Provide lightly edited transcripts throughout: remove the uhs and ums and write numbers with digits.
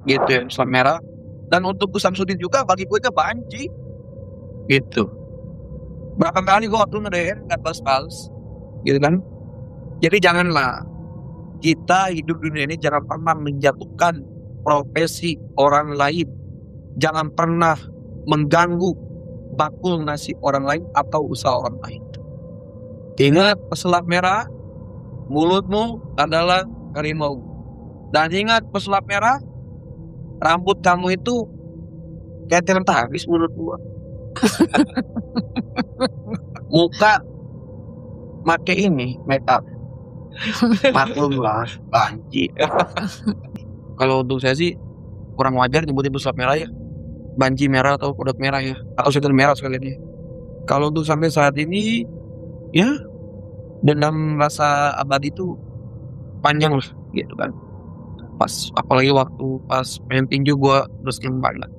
gitu ya, pesulap merah. Dan untuk Gus Samsudin juga bagi gue itu banci gitu. Berapa kali gue waktu nge-DM nggak balas-balas gitu kan. Jadi janganlah kita hidup dunia ini jangan pernah menjatuhkan profesi orang lain. Jangan pernah mengganggu bakul nasib orang lain atau usaha orang lain. Ingat pesulap merah, mulutmu adalah harimau. Dan ingat pesulap merah, rambut kamu itu kayak Teletubbies menurut gua. Muka make ini make up. Maklum lah, banci. Kalau untuk saya sih kurang wajar nyebutin pesulap merah ya. Banci merah atau kodok merah ya, atau setel merah sekalian ya. Kalau untuk sampai saat ini ya dendam rasa abadi itu panjang lah gitu kan. Pas apalagi waktu pas main tinju gua terus banget.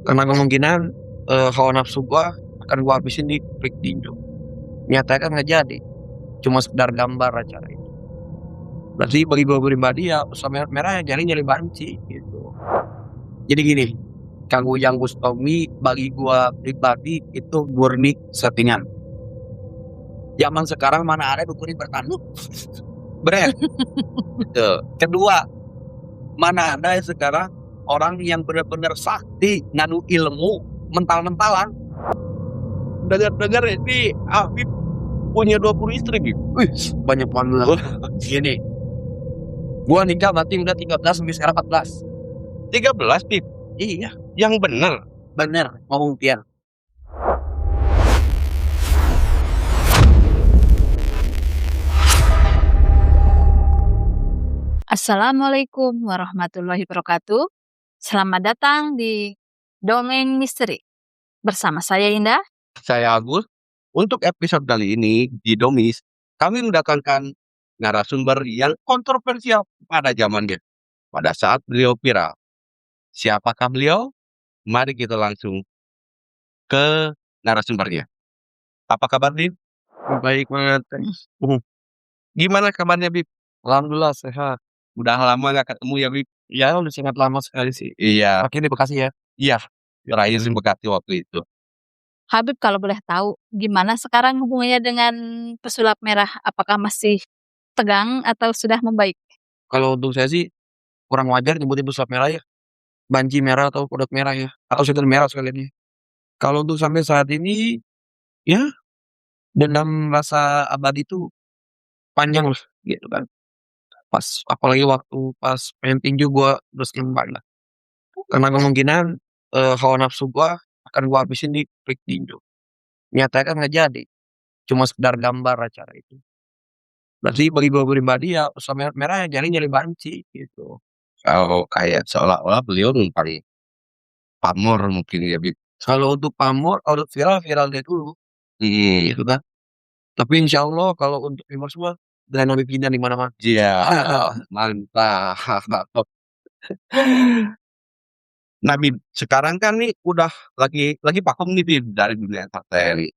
Karena kemungkinan hawa nafsu gua akan gua habisin di trik tinju. Nyata kan nggak jadi, cuma sekedar gambar acara itu. Berarti bagi gua pribadi ya pesulap merah yang nyari banci gitu. Jadi gini, Kang Ujang Gustomi bagi gua pribadi itu murni settingan. Zaman sekarang mana ada dukun bertanduk. Bener. Gitu. Kedua, mana ada sekarang orang yang benar-benar sakti nganu ilmu mental-mentalan. Dengar-dengar ini Habib punya 20 istri gitu. Wih, banyak banget. Gini, gua nikah berarti udah 13 sampai sekarang 14. 13 Bib, Iya, yang bener. bener ngomong pian. Assalamualaikum warahmatullahi wabarakatuh. Selamat datang di Dongeng Misteri. Bersama saya Indah. Saya Agus. Untuk episode kali ini di Domis, kami mendatangkan narasumber yang kontroversial pada zamannya, pada saat beliau viral. Siapakah beliau? Mari kita langsung ke narasumbernya. Apa kabar, Bib? Baik banget. Gimana kabarnya, Bib? Alhamdulillah sehat. Udah lama gak ketemu ya, Bib? Ya udah sangat lama sekali sih. Iya, Akhirnya di Bekasi ya. iya. Terakhir di Bekasi waktu itu. Habib kalau boleh tahu, gimana sekarang hubungannya dengan pesulap merah? Apakah masih tegang atau sudah membaik? Kalau untuk saya sih kurang wajar nyebutin pesulap merah ya. Banci merah atau kodok merah ya, atau setel merah sekalian ya. Kalau untuk sampai saat ini ya dendam rasa abadi itu panjang lah gitu kan. Pas apalagi waktu pas main tinju gua terus banget. Karena kemungkinan hawa nafsu gua akan gua habisin di trik tinju. Nyata kan nggak jadi, cuma sekedar gambar acara itu. Berarti bagi gua pribadi ya pesulap merah yang nyari banci gitu. Kalau kayak seolah-olah beliau numpang pamor mungkin ya, Bib. Kalau untuk pamor, kalau viral deh dulu gitu kan. Tapi insya Allah kalau untuk viewers semua dan lebih pindah di mana-mana. Iya, mantap. Nah, Bib, sekarang kan nih udah lagi vakum nih, Bib, dari dunia entertain.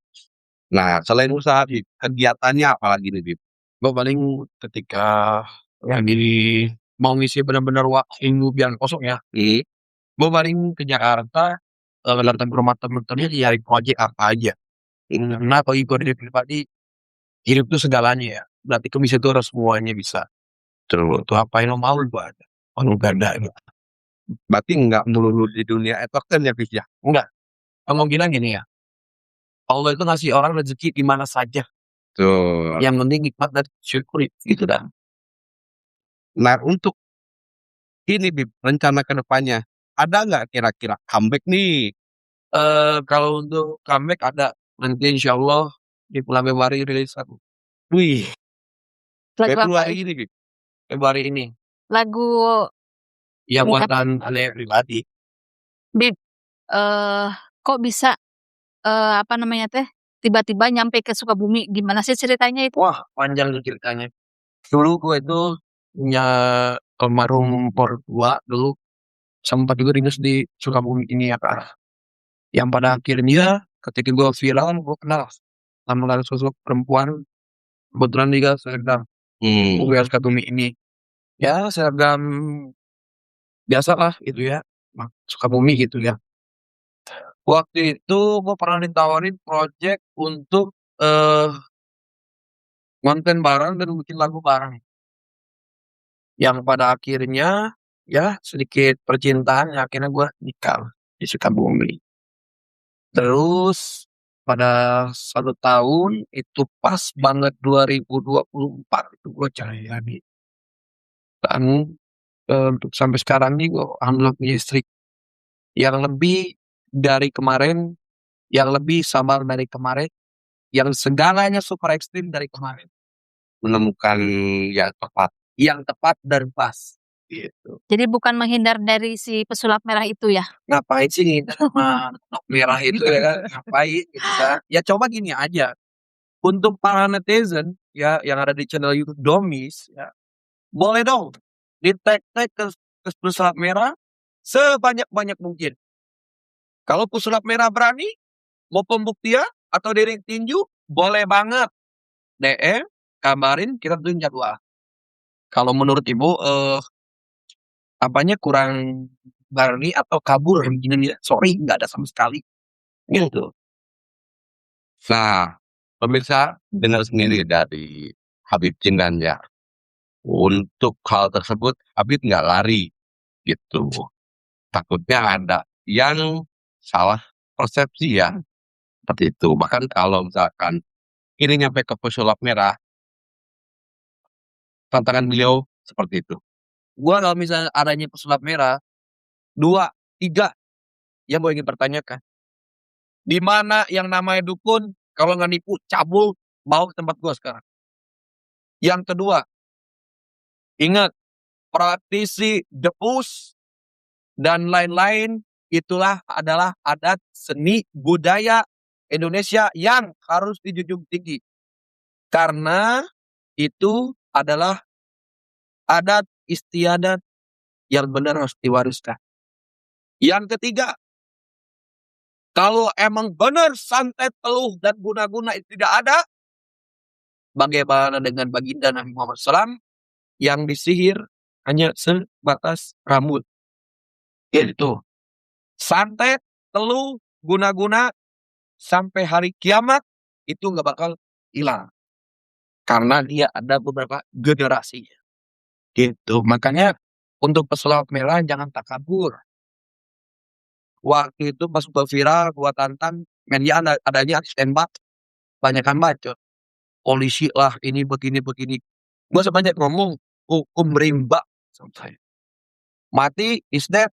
Nah, selain usaha, Bib, kegiatannya apa lagi nih, Bib? Gue paling ketika lagi mau ngisi benar-benar waktu biar kosong ya. Gue paling ke Jakarta, datang ke rumah temen-temennya nyari project apa aja. Karena bagi gue pribadi, hidup itu segalanya ya. Berarti bisa itu harus semuanya bisa. Terus tuh apa yang lo mau lu ada. Kalau gak ada gitu. Berarti nggak melulu di dunia entertain ya, Bib, ya? Enggak. Kemungkinan gini ya. Allah itu ngasih orang rezeki di mana saja. Tuh. Yang penting nikmat dan syukuri. Gitu dah. Nah, untuk ini, Bib, rencana ke depannya, ada nggak kira-kira comeback nih? Kalau untuk comeback ada nanti insya Allah di bulan Februari rilis aku. Wih, Lagu apa? Februari ini, Bib. Februari ini. Lagu Ya Ini buatan aneh pribadi. Bib, kok bisa tiba-tiba nyampe ke Sukabumi? Gimana sih ceritanya itu? Wah panjang nih ceritanya. Dulu gue itu punya almarhum tua dulu sempat juga dinas di Sukabumi ini ya kan. Yang pada akhirnya ketika gue viral gue kenal sama sosok perempuan kebetulan juga seragam UGM Sukabumi ini. Ya seragam biasalah gitu ya, Sukabumi gitu ya. Waktu itu gue pernah ditawarin project untuk konten bareng dan bikin lagu bareng. Yang pada akhirnya ya sedikit percintaan, ya akhirnya gue nikah di Sukabumi. Terus pada 1 tahun itu pas banget 2024 itu gue cerai lagi. Dan untuk sampai sekarang nih gue alhamdulillah punya istri yang lebih dari kemarin, yang lebih sabar dari kemarin, yang segalanya super ekstrim dari kemarin. Menemukan yang tepat. Yang tepat dan pas gitu. Jadi bukan menghindar dari si pesulap merah itu ya? Ngapain sih ngindar sama benang merah itu ya kan, ngapain gitu kan. Ya coba gini aja, untuk para netizen ya yang ada di channel YouTube Domis ya, boleh dong di-tag-tag ke pesulap merah sebanyak-banyak mungkin. Kalau pesulap merah berani mau pembuktian atau dering tinju, boleh banget DM, kabarin, kita tentuin jadwal. Kalau menurut Ibu apanya kurang berani atau kabur begini, sorry nggak ada sama sekali. Gitu. Nah, pemirsa dengar sendiri dari Habib Jindansyah. Untuk hal tersebut Habib nggak lari gitu. Takutnya ada yang salah persepsi ya, seperti itu. Bahkan kalau misalkan ini nyampe ke pesulap merah, tantangan beliau seperti itu. Gua kalau misalnya adanya pesulap merah, 2, 3 yang gue ingin pertanyakan. Di mana yang namanya dukun kalau nggak nipu cabul bawa ke tempat gua sekarang. Yang kedua, ingat praktisi debus dan lain-lain itulah adalah adat seni budaya Indonesia yang harus dijunjung tinggi. Karena itu adalah adat istiadat yang benar harus diwariskan. Yang ketiga, kalau emang benar santet, teluh, dan guna-guna itu tidak ada, bagaimana dengan baginda Nabi Muhammad SAW yang disihir hanya sebatas rambut? Itu. Santet, teluh, guna-guna sampai hari kiamat itu nggak bakal hilang. Karena dia ada beberapa generasi. Gitu. Makanya untuk pesulap merah jangan takabur. Waktu itu pas gua viral, gua tantang, media adanya tembak, banyakan bacot. Polisi lah, ini begini-begini. Gua sebanyak ngomong, hukum rimba sama saya. Mati, is dead,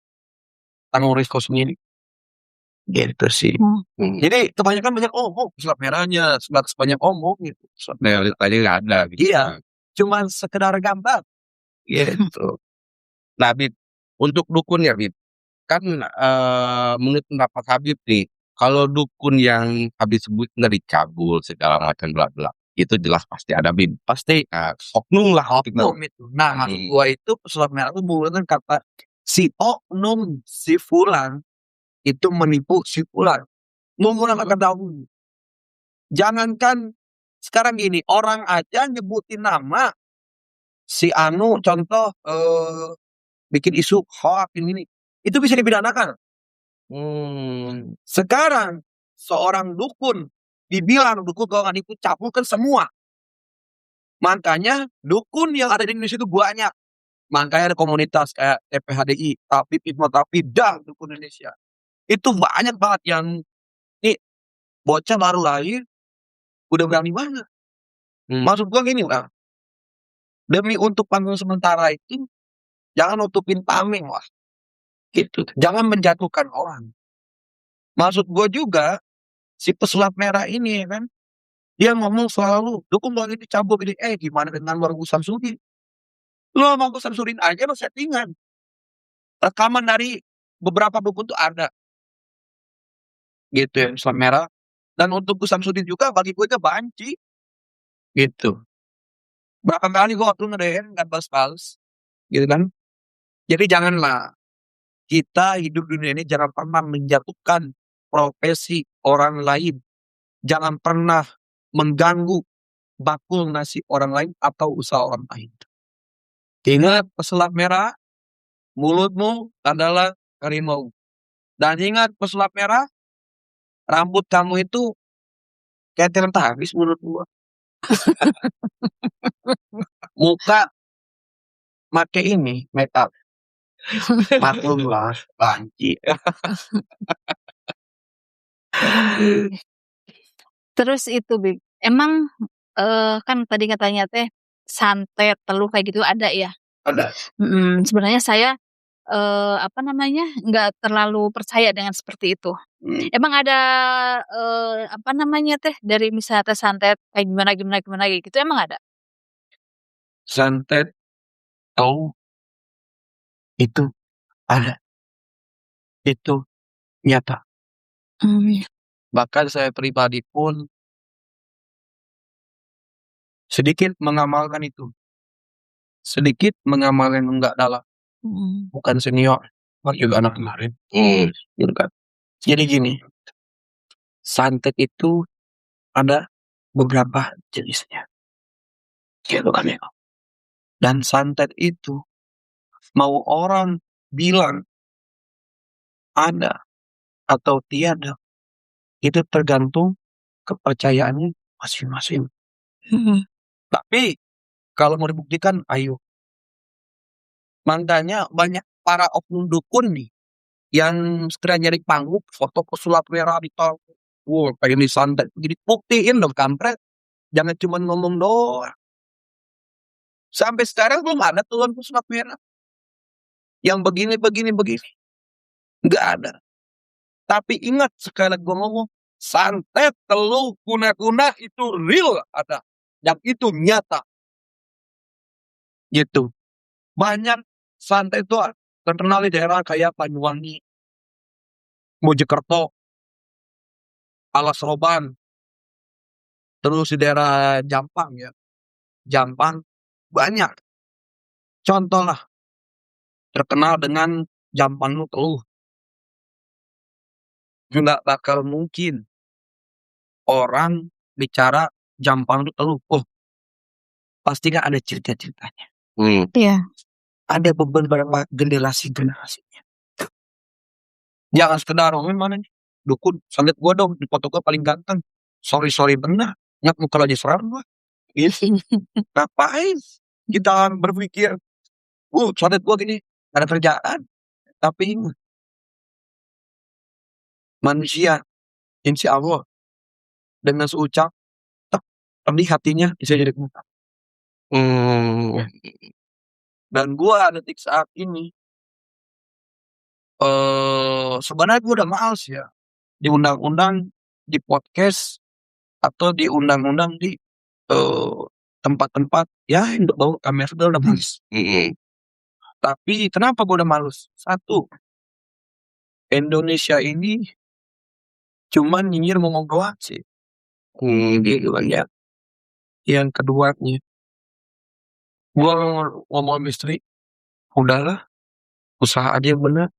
tanggung risiko sendiri. Gitu sih. Jadi kebanyakan banyak omong, pesulap merahnya, sebatas banyak omong gitu. Realitanya nggak ada gitu. Iya, cuman sekedar gambar. Gitu. Nah, Habib, untuk dukun ya, Habib. Kan menurut pendapat Habib nih, kalau dukun yang Habib sebut dari cabul segala macam bla bla, itu jelas pasti ada, Habib. Pasti Oknum lah oknum itu. Nah, maksud gua itu pesulap merah itu menggunakan kata si oknum, si fulan itu menipu si fulan. Menggunakan kata oknum. Jangankan sekarang gini, orang aja nyebutin nama si anu, contoh bikin isu hoax ini, itu bisa dipidanakan. Sekarang seorang dukun dibilang dukun kalau nggak nipu cabul kan semua. Makanya dukun yang ada di Indonesia itu banyak. Makanya ada komunitas kayak TPHDI, Tapib, Hipnotapib, dan dukun Indonesia. Itu banyak banget yang nih bocah baru lahir udah berani banget. Maksud gua gini lah, demi untuk panggung sementara itu jangan nutupin pameng lah. Gitu. Jangan menjatuhkan orang. Maksud gua juga si pesulap merah ini ya kan, dia ngomong selalu dukun lagi dicabut ini. Gimana dengan Wargu Samsudin? Lu sama Wargu Samsudin aja lo settingan. Rekaman dari beberapa dukun tuh ada. Gitu ya, pesulap merah. Dan untuk Gus Samsudin juga bagi gue banci. Gitu. Berapa kali gue waktu nge-DM nggak balas-balas. Gitu kan. Jadi janganlah kita hidup di dunia ini jangan pernah menjatuhkan profesi orang lain. Jangan pernah mengganggu bakul nasi orang lain atau usaha orang lain. Ingat pesulap merah, mulutmu adalah harimau. Dan ingat pesulap merah, rambut kamu itu kayak Teletubbies menurut gua. Muka make ini make up. Maklumlah, banci. Terus itu Bib, emang, kan tadi katanya teh santet, teluh kayak gitu ada ya? Ada. Sebenarnya saya, apa namanya, nggak terlalu percaya dengan seperti itu. Emang ada, apa namanya teh, dari misalnya teh santet kayak gimana gimana gimana kayak gitu emang ada? Santet, tahu itu ada. Itu nyata. Iya. Bahkan saya pribadi pun sedikit mengamalkan itu. Sedikit mengamalkan enggak dalam. Bukan senior, juga anak kemarin. Gitu kan. Jadi gini, santet itu ada beberapa jenisnya. Gitu kan ya. Dan santet itu mau orang bilang ada atau tiada, itu tergantung kepercayaannya masing-masing. Tapi kalau mau dibuktikan, ayo. Makanya banyak para oknum dukun nih yang sekiranya nyari panggung, foto pesulap merah di tol. Pengen disantet. Jadi buktiin dong kampret. Jangan cuma ngomong doang. Sampai sekarang belum ada tuh pesulap merah. Yang begini. Nggak ada. Tapi ingat sekali lagi gue ngomong, santet, teluh, kuna-kuna itu real ada. Yang itu nyata. Gitu. Banyak santet itu terkenal di daerah kayak Banyuwangi, Mojokerto, Alas Roban, terus di daerah Jampang ya. Jampang banyak. Contoh lah, terkenal dengan Jampang lu teluh. Nggak bakal mungkin orang bicara Jampang lu teluh. Oh, pasti nggak ada cerita-ceritanya. Iya. Ada beberapa generasi-generasinya. Jangan sekedar mana nih dukun santet gua dong, di foto gua paling ganteng. Sorry bener. Nggak muka lagi serem gua. Ngapain kita berpikir, santet gua gini, ada kerjaan. Tapi ingat, manusia, insya Allah, dengan seucap, di hatinya bisa jadi muka. Dan gua detik saat ini, sebenarnya gua udah males ya di undang-undang, di podcast, atau di undang-undang di tempat-tempat ya untuk bawa kamera udah males. Tapi kenapa gua udah males? Satu, Indonesia ini cuman nyinyir ngomong doang sih. Gitu kan ya. Yang keduanya, gua ngomong sama istri, udahlah, usaha aja yang bener.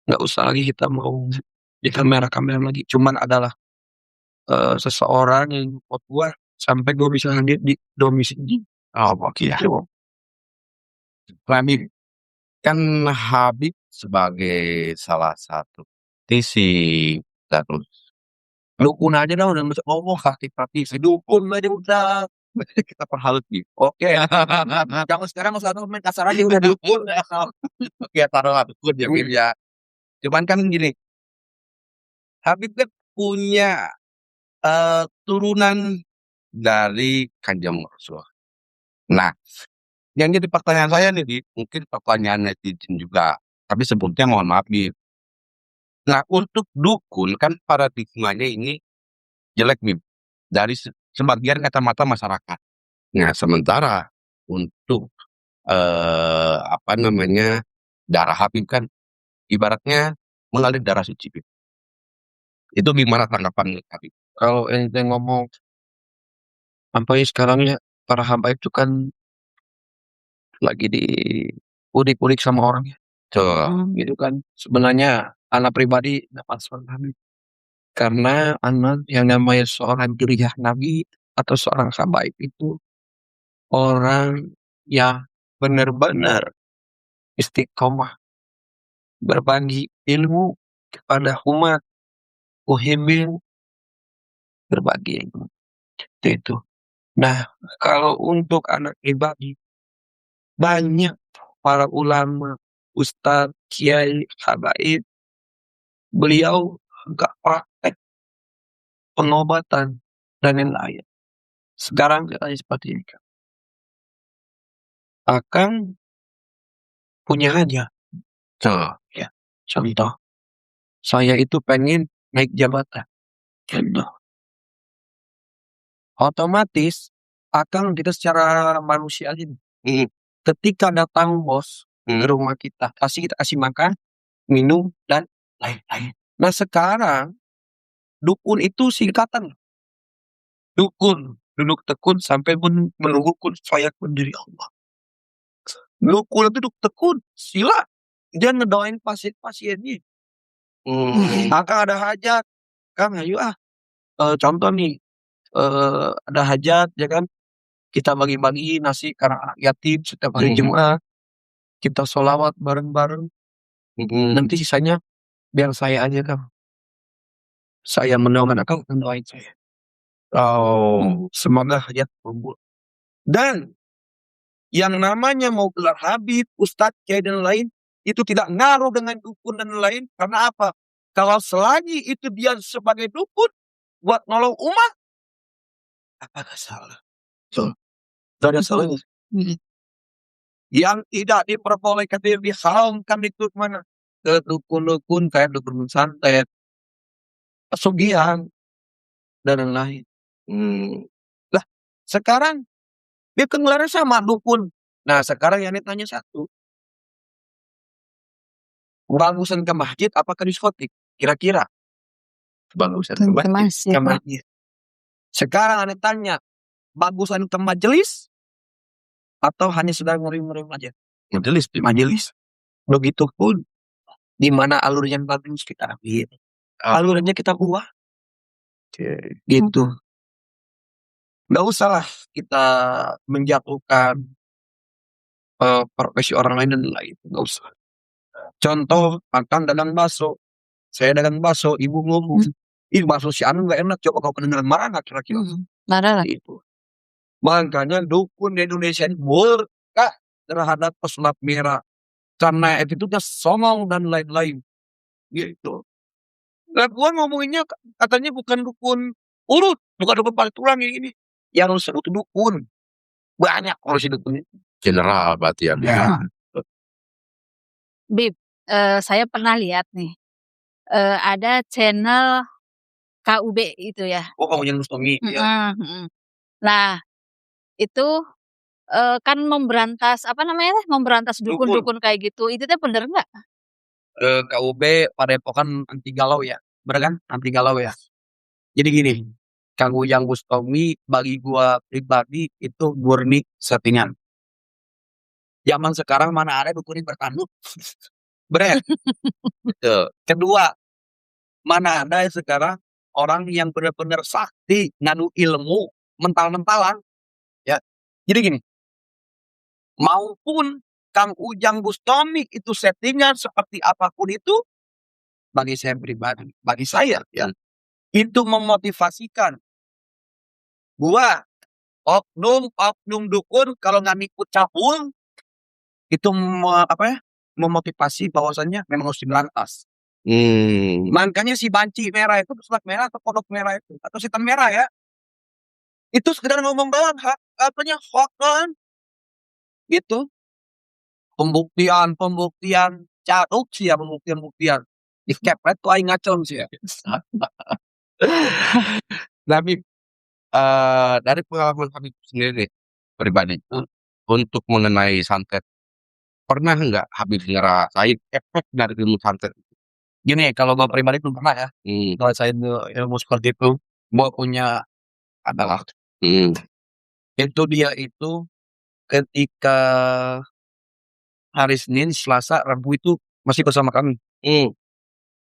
Nggak usah lagi kita mau di kamera lagi. Cuman adalah seseorang yang support gua sampai gua bisa hadir di domisili. Habib, kan Habib sebagai salah satu praktisi, terus Dukun aja dah udah masuk ngomong praktisi. Dukun aja udah. kita perhalus nih. Oke. Jangan sekarang usah main kasar aja udah dukun. Oke, taruhlah dukun ya, Bib ya. Cuman kan gini, Habib kan punya turunan dari Kanjeng Rasul. Nah, yang jadi pertanyaan saya nih, Bib, mungkin pertanyaan netizen juga, tapi sebelumnya mohon maaf, Bib. Nah, untuk dukun kan paradigmanya ini jelek, Bib, dari sebagian kacamata masyarakat. Nah, sementara untuk apa namanya, darah Habib kan ibaratnya mengalir darah suci, Bib. Itu gimana tanggapan Habib? Kalau ente ngomong sampai sekarang ya para habaib itu kan lagi diudik-udik sama orang ya. Gitu kan. Sebenarnya anak pribadi dapat seorang Habib. Karena anak yang namanya seorang juriyah Nabi atau seorang habaib itu orang yang benar-benar istiqomah, berbagi ilmu kepada umat, muhibbin, berbagi ilmu. Itu. Nah, kalau untuk anak pribadi, banyak para ulama, ustadz, kiai, habaib, beliau nggak praktek pengobatan dan lain-lain. Sekarang katanya seperti ini, Kak. Akang punya hajat. Ya, contoh. Saya itu pengen naik jabatan. Contoh. Otomatis, Akang kita secara manusia aja nih, ketika datang bos ke rumah kita kasih makan, minum, dan lain-lain. Nah sekarang, dukun itu singkatan. Dukun, duduk tekun sampai menunggu kun fayakun diri Allah. Dukun itu duduk tekun, sila. Dia ngedoain pasien-pasiennya. Akang ada hajat, Kang ayo contoh nih, ada hajat ya kan, kita bagi-bagi nasi ke anak yatim setiap hari Jumat, kita sholawat bareng-bareng, nanti sisanya biar saya aja Kang. Saya mendoakan Akang, Akang doain saya. Semoga hajat kabul. Dan yang namanya mau gelar habib, ustadz, kiai dan lain, itu tidak ngaruh dengan dukun dan lain. Karena apa? Kalau selagi itu dia sebagai dukun buat nolong umat, apakah salah? Tidak ada salahnya. Yang tidak diperbolehkan, diharamkan itu kemana? Ke dukun-dukun kayak dukun santet, pesugihan, dan lain-lain. Lah, sekarang dia kegelarnya sama dukun. Nah, sekarang yang ditanya satu. Bagusan ke masjid apa ke diskotik? Kira-kira. Bagusan ke masjid. Ke masjid. Sekarang Anda tanya, bagusan ke majelis atau hanya sedang ngeri-ngeri aja? Majelis. Begitupun di mana alur yang bagus kita ambil. Alurnya kita buah. Gitu. Nggak usah lah kita menjatuhkan profesi orang lain dan lain. Nggak usah. Contoh, Akang dagang bakso. Saya dagang bakso, ibu ngomong, ih bakso si Anu nggak enak, coba kau kedengeran marah nggak kira-kira? Marah lah. Itu. Makanya dukun di Indonesia ini murka terhadap pesulap merah. Karena attitude-nya songong dan lain-lain. Gitu. Nah, gua ngomonginnya katanya bukan dukun urut, bukan dukun paling tulang ini. Yang disebut dukun. Banyak kalau si dukun itu. General berarti ya. Bib, saya pernah lihat nih, ada channel KUB itu ya. Oh, kamu yang Mustomi. Ya. Nah, itu kan memberantas apa namanya? Memberantas dukun-dukun kayak gitu. Itu teh bener nggak? KUB Padepokan anti galau ya. Bener kan? Anti galau ya. Jadi gini, Kang Ujang Bustomi bagi gua pribadi itu murni settingan. Zaman sekarang mana ada dukun yang bertanduk. Bener. Kedua, mana ada sekarang orang yang benar-benar sakti ngadu ilmu mental-mentalan. Ya. Jadi gini, maupun Kang Ujang Bustomi itu settingan seperti apapun itu, bagi saya pribadi, bagi saya ya, itu memotivasikan gua oknum dukun kalau nggak ikut cabul itu memotivasi bahwasannya memang harus diberantas. Makanya si banci merah itu, pesulap merah atau kodok merah itu atau setan merah ya, itu sekedar ngomong doang, katanya hoax doang. Gitu. Pembuktian caruk sih ya, pembuktian. Di kepret tuh aing ngacon sih ya. Tapi dari pengalaman kami sendiri pribadi, untuk mengenai santet, pernah nggak Habib ngerasain efek dari ilmu santet? Gini, kalau gua pribadi belum pernah ya. Kalau saya ilmu seperti itu, gua punya adalah itu dia itu ketika hari Senin, Selasa, Rabu itu masih bersama kami.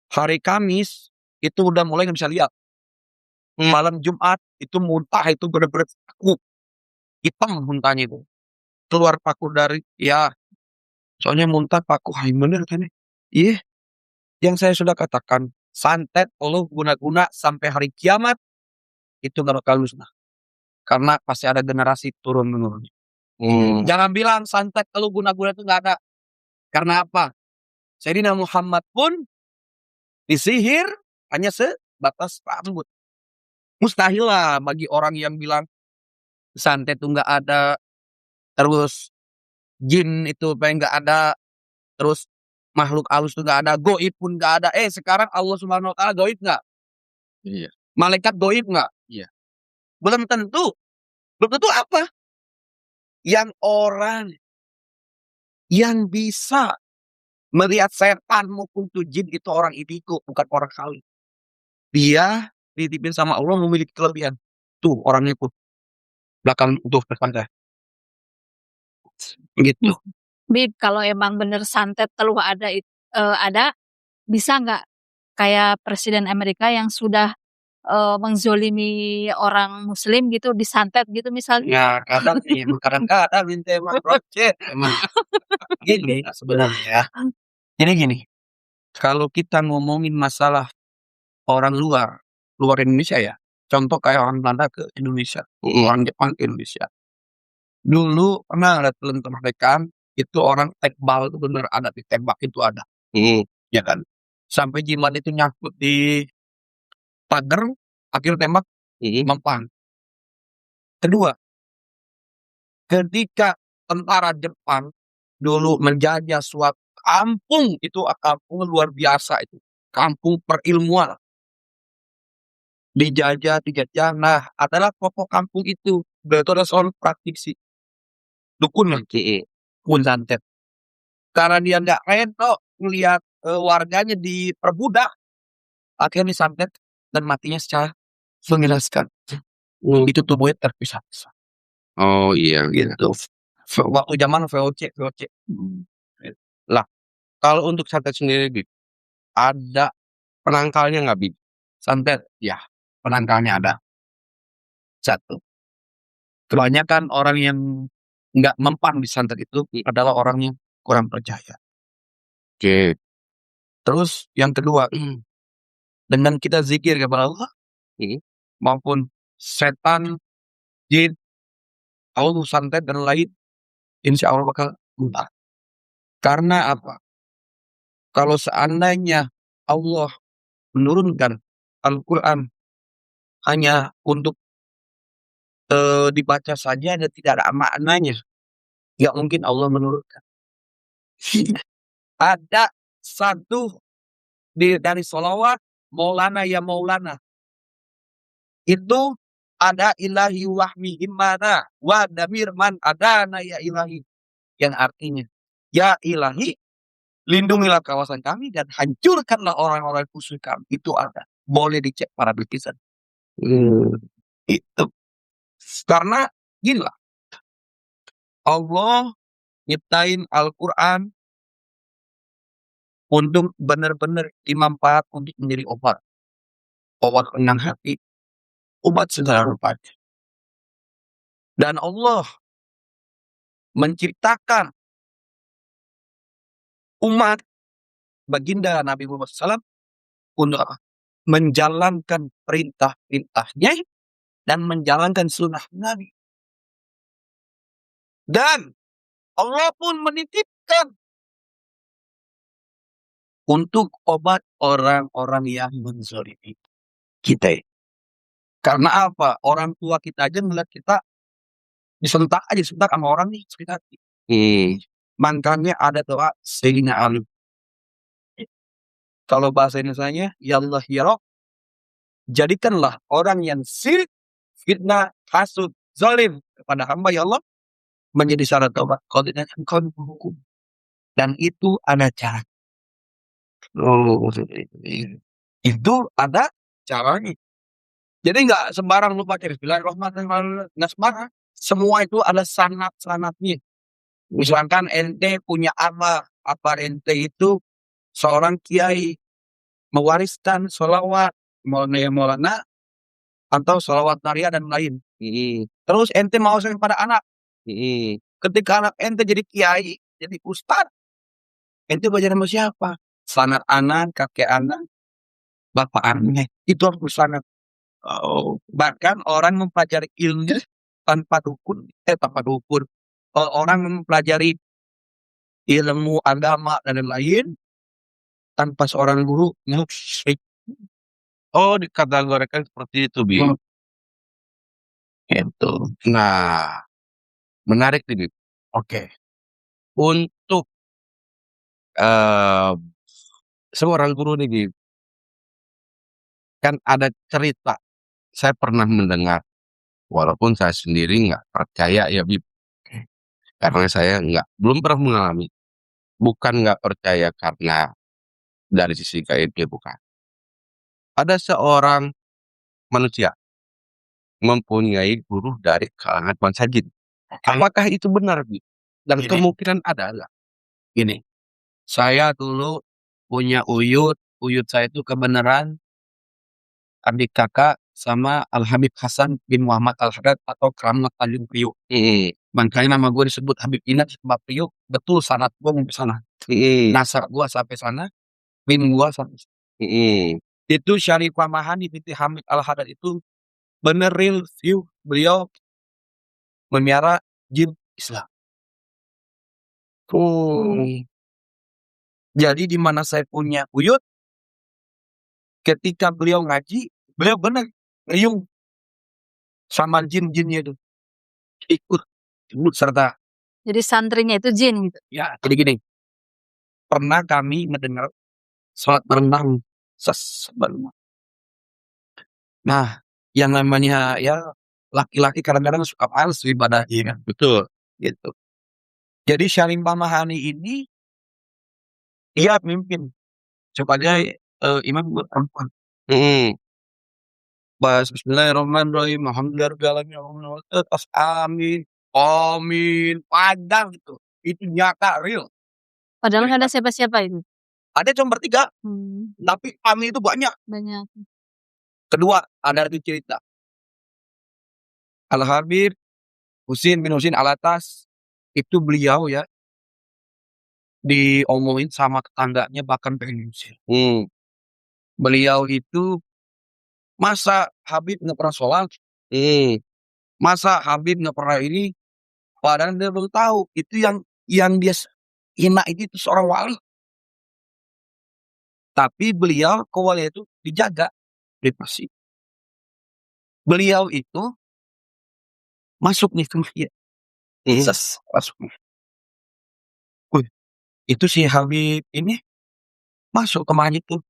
Hari Kamis itu udah mulai nggak bisa lihat. Malam Jumat itu muntah itu bener-bener paku hitam muntahnya itu. Keluar paku dari ya Soalnya muntah paku hai bener kan ya? Iya, yang saya sudah katakan, santet Allah guna-guna sampai hari kiamat itu nggak bakal musnah. Karena pasti ada generasi turun-menurun. Jangan bilang santet kalau guna-guna itu nggak ada. Karena apa? Sayyidina Muhammad pun disihir hanya sebatas rambut. Mustahil lah bagi orang yang bilang santet itu nggak ada, terus jin itu pengen nggak ada, terus makhluk halus itu nggak ada, goib pun nggak ada. Sekarang Allah Subhanahu Wa Taala goib nggak? Iya. Malaikat goib nggak? Iya. Belum tentu. Belum tentu apa? Yang orang yang bisa melihat setan maupun tuh jin itu orang indigo, bukan orang kali. Dia dititipin sama Allah memiliki kelebihan. Tuh orangnya tuh belakang tuh depan saya. Gitu. Bib, kalau emang bener santet teluh ada, bisa nggak kayak Presiden Amerika yang sudah menzolimi orang Muslim gitu, disantet gitu misalnya? Ya kadang kadang-kadang minta emang project emang. Gini sebenarnya. Jadi gini, kalau kita ngomongin masalah orang luar Indonesia ya. Contoh kayak orang Belanda ke Indonesia, orang Jepang ke Indonesia. Dulu pernah ada film kemerdekaan, itu orang tekbal itu bener ada ditembak itu ada. Ya kan? Sampai jimat itu nyangkut di pagar, akhir tembak mempan. Kedua, ketika tentara Jepang dulu menjajah suatu kampung, itu kampung luar biasa itu. Kampung perilmuan. Dijajah. Nah, adalah pokok kampung itu. Itu ada seorang praktisi. Dukun lah. Dukun santet. Karena dia nggak rento melihat warganya diperbudak, akhirnya disantet dan matinya secara mengenaskan. Itu tubuhnya terpisah-pisah. Oh iya. Gitu. Waktu zaman VOC. Lah, kalau untuk santet sendiri, Bib, ada penangkalnya nggak, Bib? Santet, ya, penangkalnya ada. Satu. Kebanyakan orang yang nggak mempan di santet itu adalah orang yang kurang percaya. Oke. Terus yang kedua, dengan kita zikir kepada Allah maupun setan, jin, Allah santet dan lain, insya Allah bakal muntah. Karena apa? Kalau seandainya Allah menurunkan Al-Quran hanya untuk dibaca saja dan tidak ada maknanya, nggak mungkin Allah menurunkan. Ada satu dari sholawat Maulana ya Maulana, itu ada ilahi wahmi himmana wa damir man adana ya ilahi, yang artinya ya ilahi lindungilah kawasan kami dan hancurkanlah orang-orang musuh kami. Itu ada, boleh dicek para bitisan. Itu karena gini lah, Allah nyiptain Al-Quran untuk benar-benar dimanfaat untuk menjadi obat penenang hati, obat segala rupanya. Dan Allah menciptakan umat baginda Nabi Muhammad SAW untuk apa? Menjalankan perintah-perintahnya dan menjalankan sunnah Nabi. Dan Allah pun menitipkan untuk obat orang-orang yang menzalimi kita. Karena apa? Orang tua kita aja melihat kita disentak sama orang nih, sakit hati. Makanya ada doa Sayyidina Ali. Kalau bahasa Indonesianya, ya Allah ya Rabb, jadikanlah orang yang syirik, fitnah, hasud, zalim kepada hamba ya Allah menjadi syarat taubat. Kalau tidak engkau menghukum. Dan itu ada cara. Itu ada caranya. Jadi nggak sembarang lu pakai Bismillahirrahmanirrahim, nggak sembarang. Semua itu ada sanat-sanatnya. Misalkan ente punya apa ente itu seorang kiai mewariskan sholawat Maulana atau sholawat Naria dan lain. Terus ente mau sampai pada anak. Ketika anak ente jadi kiai, jadi ustad, Ente belajar sama siapa? Sanad anak, kakek anak, bapak anak. Itu harus bersanad. Bahkan orang mempelajari ilmu tanpa dukun, tanpa dukun. Orang mempelajari ilmu agama dan lain-lain tanpa seorang guru, musyrik. Oh, dikategorikan seperti itu, Bib. Itu. Nah, menarik nih, Bib. Oke. Untuk eh seorang guru nih, Bib, kan ada cerita. Saya pernah mendengar, walaupun saya sendiri nggak percaya ya, Bib, karena saya belum pernah mengalami. Bukan nggak percaya karena dari sisi gaibnya, bukan. Ada seorang manusia mempunyai guru dari kalangan bangsa jin. Apakah itu benar, Bib? Dan Gini. kemungkinan ada nggak? Gini, saya dulu punya uyut saya itu kebenaran adik kakak sama Al-Habib Hasan bin Muhammad Al-Haddad atau Keramat Tanjung Priuk. Makanya nama gue disebut Habib Inat sebab Priuk, betul sanad gue sampai sana. Nasab gue sampai sana, bin gue sampai sana. Itu Syarifah Mahani binti Hamid Al-Haddad itu bener real view beliau memelihara jin Islam. Jadi di mana saya punya uyut, ketika beliau ngaji, beliau bener riung sama jin-jinnya itu ikut serta. Jadi santrinya itu jin gitu. Ya, jadi gini. Pernah kami mendengar sholat berenang sebenarnya. Nah, yang namanya ya laki-laki kadang-kadang suka males ibadahnya kan. Betul. Gitu. Jadi Syarifah Mahani ini dia mimpin sebagai imam buat perempuan. Bahas Bismillahirrahmanirrahim, Alhamdulillahirrahmanirrahim, terus amin, amin, panjang gitu. Itu nyata real. Padahal nggak ada siapa-siapa itu. Ada cuma bertiga, Hmm, tapi amin itu banyak. banyak. Kedua, ada itu cerita. Al-Habib Husin bin Husin Alatas, itu beliau ya diomongin sama tetangganya bahkan pengen diusir. Beliau itu masa Habib nggak pernah sholat, masa Habib nggak pernah ini, padahal dia belum tahu itu yang dia hina itu seorang wali. Tapi beliau kewalian itu dijaga privasi. Beliau itu masuk nih ke masjid. Masuk. Itu si Habib ini masuk ke masjid tuh.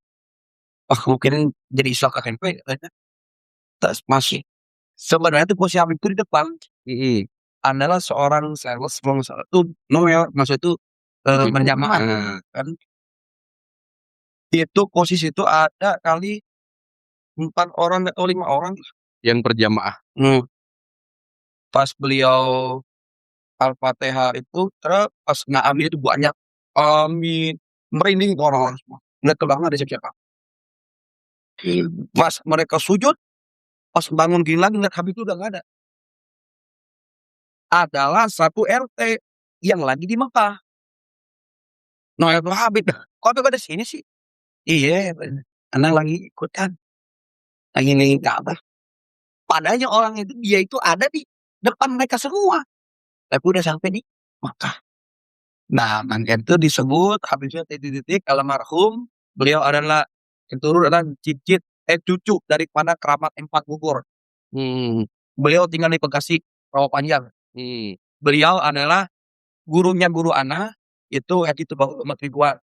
Mungkin jadi isok KMP katanya. Tas masih. Sebenarnya tuh posisi Habib itu di depan. Adalah seorang sales itu Noel, maksud itu berjamaah kan. Itu posisi itu ada kali 4 orang atau 5 orang yang berjamaah. Pas beliau Al-Fatihah itu terus pas amin itu banyak amin, merinding orang-orang semua. Nggak kebangun ada siapa-siapa. Pas mereka sujud, pas bangun gini lagi ngeliat Habib itu udah nggak ada. Adalah satu RT yang lagi di Mekah. Noel Habib, kok Habib ada sini sih? Iya, anak lagi ikutan, lagi ngeliat Ka'bah. Padahal orang itu dia itu ada di depan mereka semua, tapi udah sampai di Mekah. Nah, makanya itu disebut Habibnya titik-titik almarhum. Beliau adalah turun adalah cucu daripada keramat 4 Bogor. Beliau tinggal di Bekasi, Rawa Panjang. Beliau adalah gurunya guru ana itu Haji Tubahu Umat Ridwan.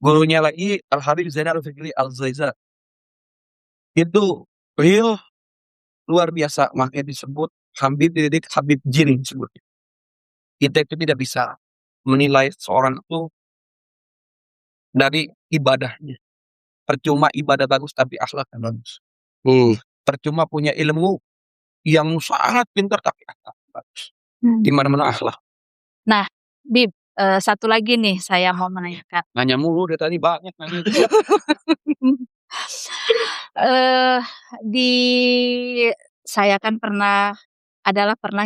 Gurunya lagi Al-Habib Zainal Fikri Al-Zaiza. Itu beliau luar biasa, makanya disebut Habib titik Habib Jin disebutnya. Kita itu tidak bisa menilai seorang itu dari ibadahnya. Percuma ibadah bagus tapi akhlaknya bagus. Percuma punya ilmu yang sangat pintar tapi akhlak bagus. Di mana-mana akhlak. Nah, Bib, satu lagi nih saya mau menanyakan. Nanya mulu dari tadi banyak nanya. Di saya kan pernah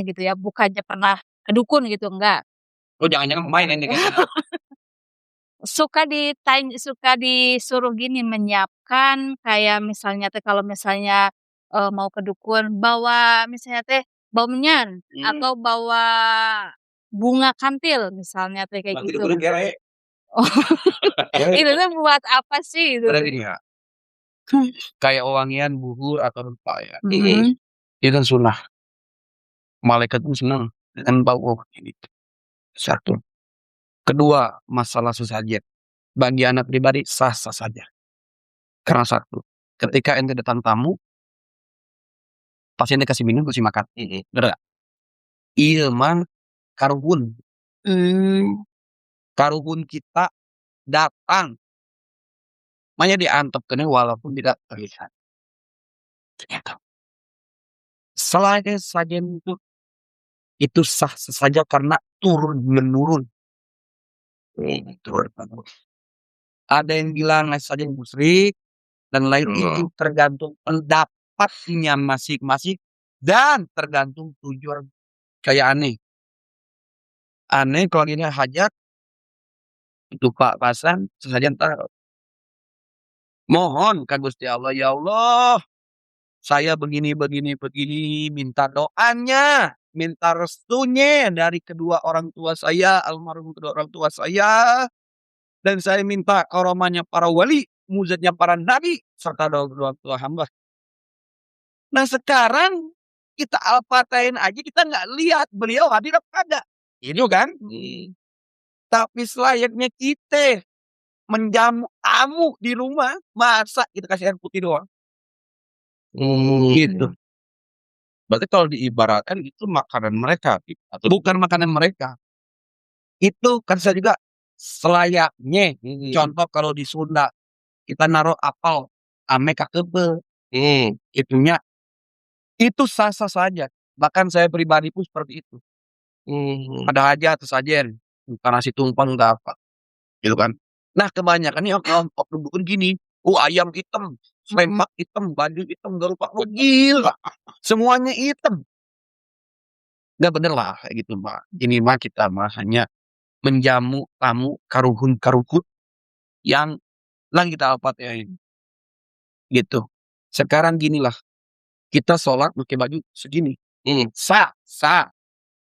gitu ya, bukannya pernah ke dukun gitu, enggak. Oh, jangan-jangan main ini kayaknya. suka disuruh gini, menyiapkan kayak misalnya teh kalau misalnya, mau ke dukun bawa misalnya teh bau menyan atau bawa bunga kantil misalnya teh kayak Berarti gitu. dukunnya kere. Oh, itu tuh buat apa sih itu Ada teh? gini ya, kayak wangian, buhur, atau rempah ya. Mhm. Itu kan sunnah. Malaikat pun senang dengan bau ini. Satu. Kedua, masalah sesajen. Bagi anak pribadi sah-sah saja. Karena satu, ketika ente datang tamu, pasti ente kasih minum, kasih makan. Bener gak? Ieu mah karuhun. Karuhun kita datang. Makanya diantepkeun walaupun tidak terlihat. Gitu. Selain sesajen itu sah saja karena turun menurun. Turun menurun. Ada yang bilang sesajen musyrik dan lain itu tergantung pendapatnya masing-masing dan tergantung tujuan. Kayak aneh. Aneh kalau ini hajat itu Pak Pasan sesajen taruh. Mohon ka Gusti Allah, ya Allah, saya begini, minta doanya, minta restunya dari kedua orang tua saya, almarhum kedua orang tua saya, dan saya minta karomahnya para wali, mujizatnya para nabi, serta doa kedua orang tua hamba. Nah sekarang kita al-fatihin aja kita nggak lihat beliau hadir apa kagak, gitu kan? Tapi selayaknya kita menjamu tamu di rumah, masa kita kasih air putih doang? Gitu. Berarti kalau diibaratkan itu makanan mereka atau Bukan makanan mereka. Itu kan saya juga selayaknya. Contoh kalau di Sunda kita naruh apel ame ka keubeu. Itunya itu sah-sah saja. Bahkan saya pribadi pun seperti itu. Ada hajat sesajen, entah nasi tumpeng entah apa, gitu kan. Nah kebanyakan nih oknum dukun gini, ayam hitam, sempak hitam, baju hitam, garupa gila, semuanya hitam. Nggak bener lah kayak gitu Pak. Ini mah kita mah hanya menjamu tamu karuhun yang lagi kita al-fatihin. Gitu. Sekarang ginilah, kita sholat pakai baju segini. Sah.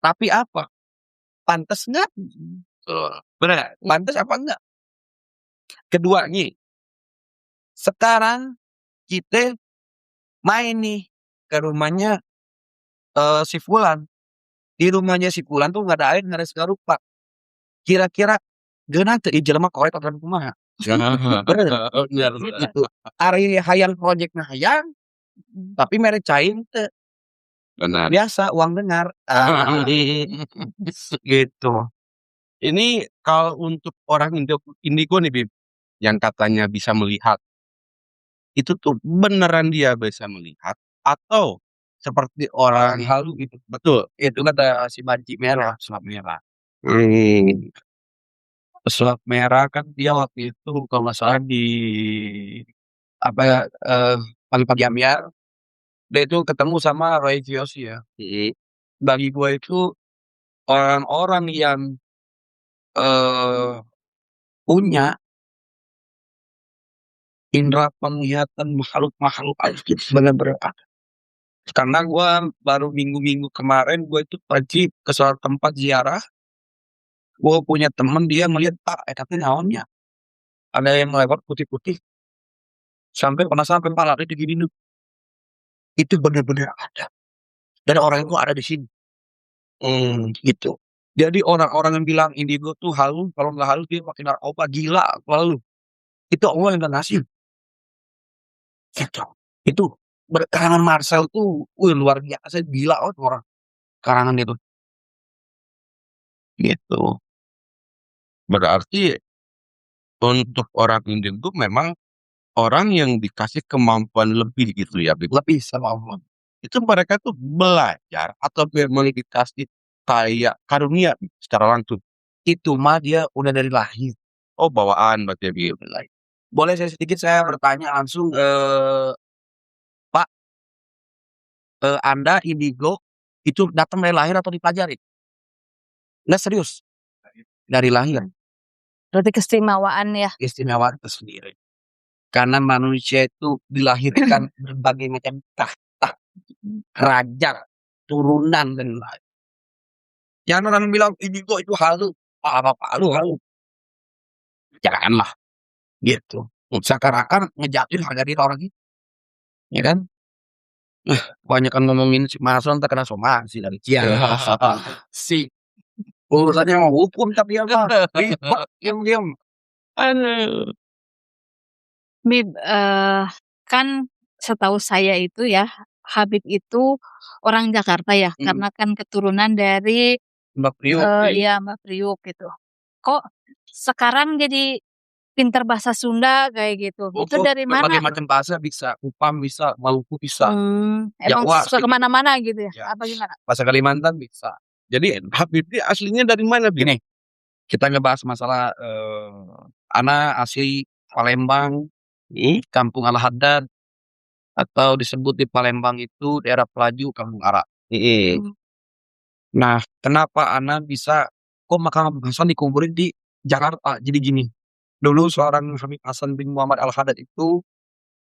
Tapi apa? Pantas nggak? Bener nggak? Pantas apa enggak? Kedua nih, sekarang kita main nih ke rumahnya si Fulan. Di rumahnya si Fulan tuh nggak ada air, nggak ada segala rupa. Kira-kira geunah teu ieu jelema korek atau kumaha? Bener. Gitu. Ari hayang projectna hayang, tapi mere cain teu. benar. Biasa uang dengar. Gitu. Ini kalau untuk orang indigo nih Bib, yang katanya bisa melihat, itu tuh beneran dia bisa melihat atau seperti orang halu gitu? Betul. Itu kata si banci merah, sulap merah. Sulap merah kan dia waktu itu kalau nggak salah di apa ya pagi-pagi Amyar, dia itu ketemu sama Roy Kiyoshi ya. Bagi gue itu orang-orang yang punya indera penglihatan makhluk-makhluk itu benar-benar ada. Karena gue baru minggu-minggu kemarin gue itu pergi ke suatu tempat ziarah. Gue punya temen dia ngeliat Pak, tapi naonnya ada yang lewat putih-putih sampai penasaran sampai palanya digini. Itu benar-benar ada. Dan orang itu ada di sini. Gitu. Jadi orang-orang yang bilang indigo tuh halus, kalau nggak halus dia pakai narkoba gila lalu. Itu Allah yang nggak ngasih. Gitu. Itu karangan Marcel tuh, luar biasa gila orang karangan itu. Gitu. Berarti untuk orang indigo memang orang yang dikasih kemampuan lebih gitu ya Bib? Lebih sama Allah. Itu mereka tuh belajar atau memang dikasih kayak karunia secara langsung? Itu mah dia udah dari lahir. Oh bawaan berarti ya Bib? Boleh saya bertanya langsung, Pak, Anda indigo itu datang dari lahir atau dipelajari? Nggak serius. Dari lahir. Berarti keistimewaan ya. Keistimewaan tersendiri. Karena manusia itu dilahirkan berbagai macam tahta, raja, turunan dan lain. Jangan orang bilang ini kok itu halu, apa halu. Janganlah gitu. Seakan-akan ngejatuhin harga diri orang itu, ya kan? Kebanyakan ngomongin si Mason tak kena somasi dari si urusannya mau hukum tapi apa? Ribet diam-diam. Aduh. Bib, kan setahu saya itu ya, Habib itu orang Jakarta ya, karena kan keturunan dari Mbak Priok. iya Mbak Priuk gitu. Kok sekarang jadi pinter bahasa Sunda kayak gitu? Itu dari Berbagai mana? macam bahasa bisa, Kupang bisa, Maluku bisa, Emang Jawa suka kemana-mana gitu ya? Ya. Apa gimana? bahasa Kalimantan bisa. Jadi Habib ini aslinya dari mana? Gini, kita ngebahas masalah ana asli Palembang, Kampung Al-Haddad, atau disebut di Palembang itu daerah Pelaju, Kampung Arak. Nah, kenapa ana bisa kok makam Habib Hasan dikuburin di Jakarta? Jadi gini, dulu seorang Habib Hasan bin Muhammad Al-Haddad itu,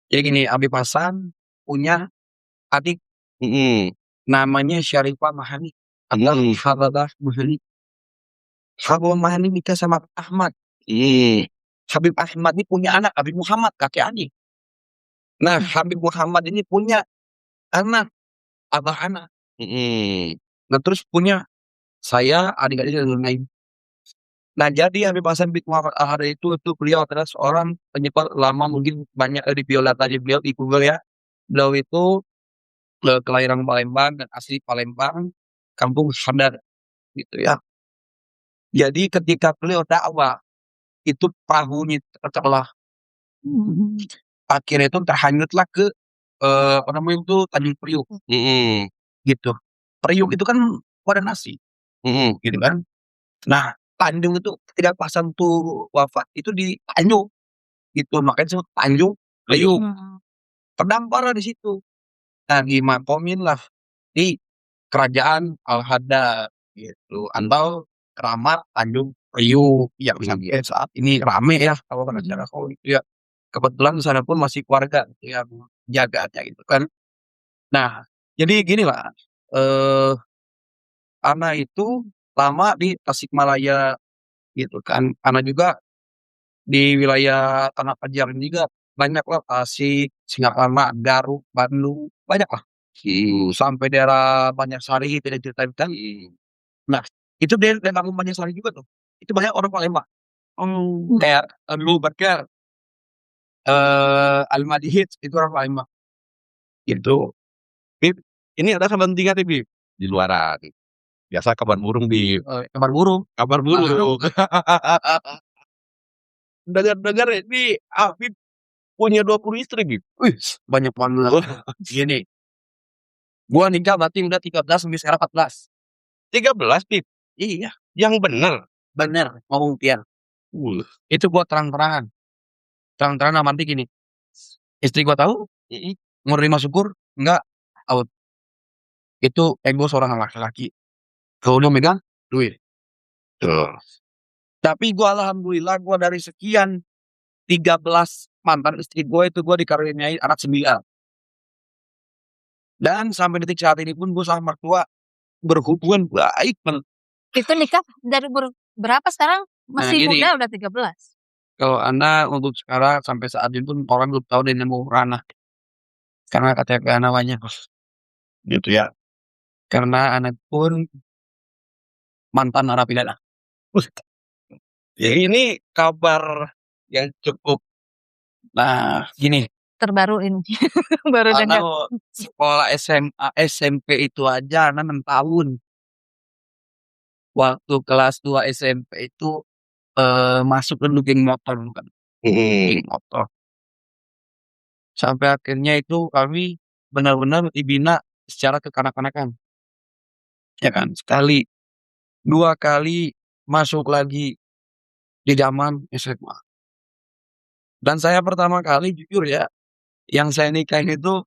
jadi gini, Habib Hasan punya adik namanya Syarifah Mahani atau Habadah Mahani. Habib Mahani nikah sama Ahmad. Habib Ahmad ini punya anak Habib Muhammad, kakek adik. Nah, Habib Muhammad ini punya anak abah anak. Nah, terus punya saya, adik-adik dan lain-lain. Nah, jadi Habib Hasan bin Muhammad Al-Haddad itu beliau adalah seorang penyebar ulama, mungkin banyak di biodata beliau di Google ya. Beliau itu kelahiran Palembang dan asli Palembang, Kampung Haddad gitu ya. Jadi ketika beliau dakwah itu perahunya tercelah. Akhirnya itu terhanyutlah ke apa namanya itu Tanjung Priuk. Gitu. Priuk itu kan wadah nasi. Gitu kan. Nah, Tanjung itu ketika Hasan tuh wafat itu di Tanjung. Gitu. Makanya disebut Tanjung Priuk. Terdampar di situ. Nah, dimakomin lah di Kerajaan Al-Haddad gitu. Atau Keramat Tanjung Priuk yang sampai saat ini rame ya kalau acara gitu ya. Kebetulan di sana pun masih keluarga yang jaganya gitu kan. Nah, jadi gini lah, ana itu lama di Tasikmalaya gitu kan. Ana juga di wilayah Tanah Pajar juga banyak lah, Tasik, Singaparna, Garut, Bandung, banyak lah. Sampai daerah Banjarsari itu ada cerita-cerita. Nah, itu daerah Banjarsari juga tuh. Itu banyak orang Palembang. Kayak Abu Bakar, Al-Madihid itu orang Palembang. Gitu. Bib, ini ada kabar tinggal nih, Bib. Di luaran. Biasa kabar burung di Kabar burung. kabar burung. Dengar-dengar ini Habib punya 20 istri, Bib. Wih, banyak banget. Gini. Gua nikah berarti udah 13 sampai sekarang 14. 13, Bib. Iya, Yang bener. bener ngomong pian. Itu gua terang-terangan. Terang-terangan dalam arti gini. Istri gua tahu, mau nerima syukur, enggak, out. Itu ego seorang laki-laki. Kalau dia megang duit. Tapi gua alhamdulillah gua dari sekian 13 mantan istri gua itu gua dikaruniai anak 9. Dan sampai detik saat ini pun gua sama mertua berhubungan baik banget. Itu nikah dari berapa sekarang? Masih gini. muda udah 13. Kalau Anda untuk sekarang sampai saat ini pun orang belum tahu dia nemu ranah. Karena KTP anak banyak. Gitu ya. Karena anak pun mantan narapidana. Ya ini kabar yang cukup. Nah, gini. Terbaru ini. Baru dengar. Anak sekolah SMA, SMP itu aja anak 6 tahun. Waktu kelas 2 SMP itu masuk ke geng motor bukan. Geng motor. Sampai akhirnya itu kami benar-benar dibina secara kekanak-kanakan. Ya kan? Sekali, 2 kali masuk lagi di zaman SMA. Dan saya pertama kali jujur ya, yang saya nikahin itu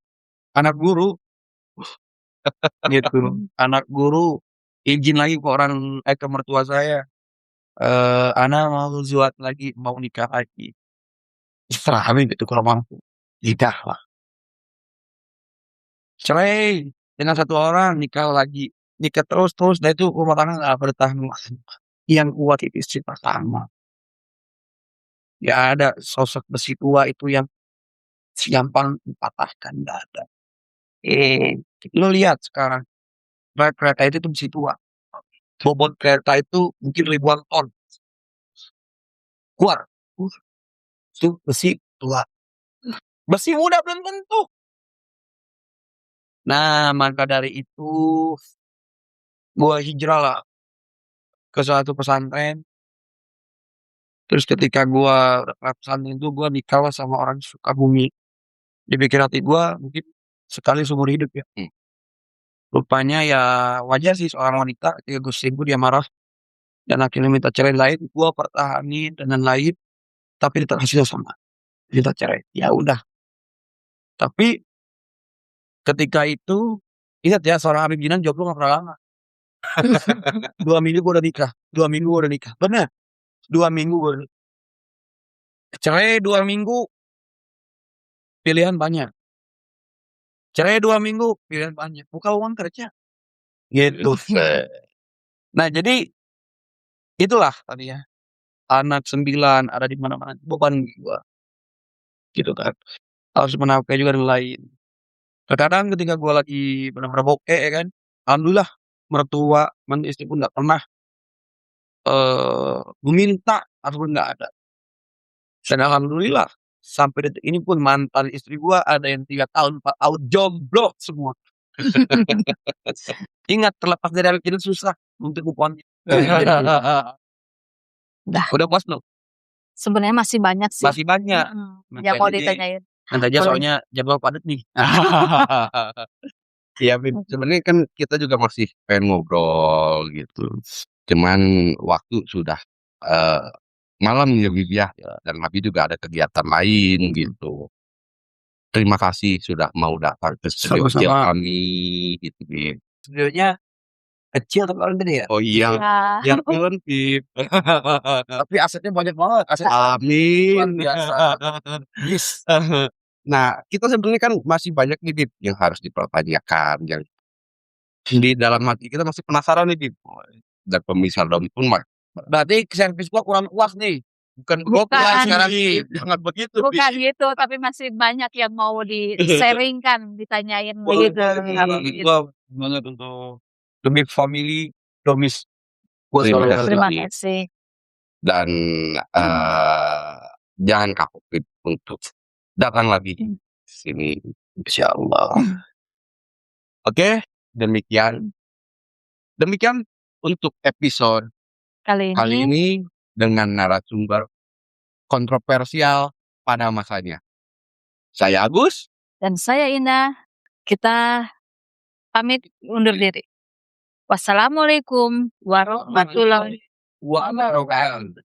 anak guru. Gitu. Anak guru izin lagi ke mertua saya. "Ana mau zuat lagi, mau nikah lagi." Terserah kami gitu kalau mampu. Nikahlah. Cerai dengan satu orang, nikah lagi. Nikah terus, dah itu rumah tangga nggak bertahan lama. Yang kuat itu istri pertama. Nggak ada sosok besi tua itu yang gampang dipatahkan, nggak ada. Lu lihat sekarang, kereta itu tuh besi tua. Bobot kereta itu mungkin ribuan ton. Keluar. Itu besi tua. Besi muda belum tentu. Nah, maka dari itu gua hijrah lah ke suatu pesantren. Terus ketika gua udah ke pesantren itu gua nikah lah sama orang Sukabumi. Dipikir hati gua mungkin sekali seumur hidup ya. Rupanya ya wajar sih seorang wanita ketika gua selingkuh dia marah dan akhirnya minta cerai lain. Gua pertahanin dengan lain, tapi tetap hasilnya sama. Minta cerai. Ya udah. Tapi ketika itu ingat ya seorang Habib Jinan jomblo nggak pernah lama. 2 minggu gua udah nikah. 2 minggu gua udah nikah. Bener. 2 minggu gua udah cerai 2 minggu, pilihan banyak. Cerai 2 minggu, pilihan banyak. Buka lowongan kerja. Gitu. Nah, jadi itulah tadi ya. Anak 9 ada di mana-mana. Beban gua. Gitu kan. Harus menafkahi juga yang lain. Terkadang ketika gua lagi benar-benar bokeh ya kan. Alhamdulillah mertua, mantan istri pun nggak pernah meminta ataupun nggak ada. Dan alhamdulillah sampai detik ini pun mantan istri gua ada yang 3 tahun, 4 tahun jomblo semua. Ingat terlepas dari hal itu susah untuk move on. Dah. Udah puas belum? Sebenarnya masih banyak sih. Masih banyak. Yang mau Jadi ditanyain. nanti aja Boleh. soalnya jadwal padat nih. Iya, Bib. Sebenarnya kan kita juga masih pengen ngobrol gitu. Cuman waktu sudah malam ya, Bib ya. Dan Habib juga ada kegiatan lain gitu. Terima kasih sudah mau datang ke studio Sama-sama. kami gitu, Bib. Studionya kecil tapi orang gede ya. Oh iya, Ya. jangan, Bib. Tapi asetnya banyak banget. Aset Amin. luar biasa. Yes. Nah, kita sebenarnya kan masih banyak nih, Bib, yang harus dipertanyakan, yang di dalam hati kita masih penasaran nih, Bib. Dan pemirsa Dom pun Berarti servis gua kurang puas nih. bukan Bukan. sekarang, Bib. Jangan begitu, Bib. Bukan gitu, tapi masih banyak yang mau di-sharingkan, ditanyain Boleh, gitu. gua banget untuk Domik Family, Domis. Gua Terima selalu kasih. Terima Bib. kasih. Dan jangan kapok, Bib, untuk datang lagi di sini, insyaallah. Oke, demikian untuk episode Kali kali ini ini dengan narasumber kontroversial pada masanya. Saya Agus. dan saya Ina, kita pamit undur diri. Wassalamualaikum warahmatullahi wabarakatuh.